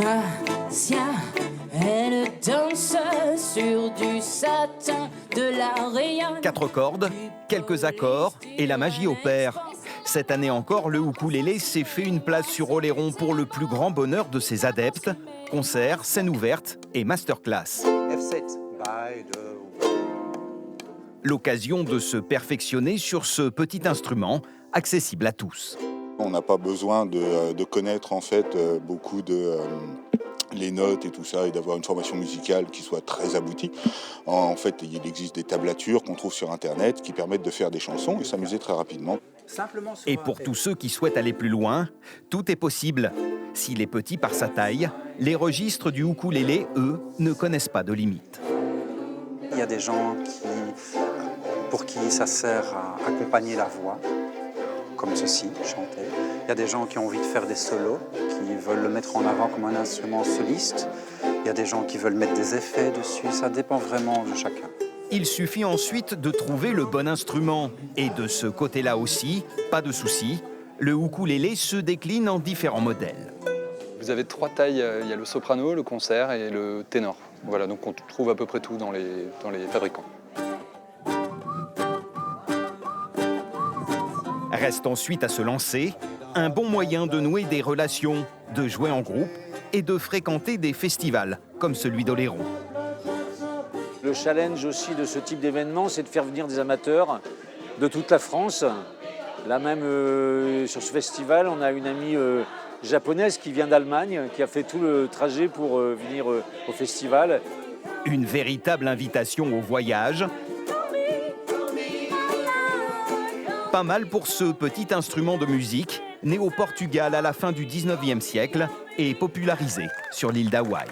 Marcia, elle danse sur du satin de la Rayonne. 4 cordes, quelques accords et la magie opère. Cette année encore, le ukulélé s'est fait une place sur Oléron pour le plus grand bonheur de ses adeptes. Concerts, scènes ouvertes et masterclass. F7. L'occasion de se perfectionner sur ce petit instrument, accessible à tous. On n'a pas besoin de connaître en fait beaucoup les notes et tout ça et d'avoir une formation musicale qui soit très aboutie. En fait, il existe des tablatures qu'on trouve sur Internet qui permettent de faire des chansons et s'amuser très rapidement. Et pour tous ceux qui souhaitent aller plus loin, tout est possible. S'il est petit par sa taille, les registres du ukulélé, eux, ne connaissent pas de limite. Il y a des gens pour qui ça sert à accompagner la voix, comme ceci, chanter. Il y a des gens qui ont envie de faire des solos, qui veulent le mettre en avant comme un instrument soliste. Il y a des gens qui veulent mettre des effets dessus, ça dépend vraiment de chacun. Il suffit ensuite de trouver le bon instrument. Et de ce côté-là aussi, pas de souci, le ukulélé se décline en différents modèles. Vous avez 3 tailles, il y a le soprano, le concert et le ténor. Voilà, donc on trouve à peu près tout dans les fabricants. Reste ensuite à se lancer, un bon moyen de nouer des relations, de jouer en groupe et de fréquenter des festivals comme celui d'Oléron. Le challenge aussi de ce type d'événement, c'est de faire venir des amateurs de toute la France. Là même, sur ce festival, on a une amie japonaise qui vient d'Allemagne, qui a fait tout le trajet pour venir au festival. Une véritable invitation au voyage. Pas mal pour ce petit instrument de musique, né au Portugal à la fin du 19e siècle et popularisé sur l'île d'Hawaï.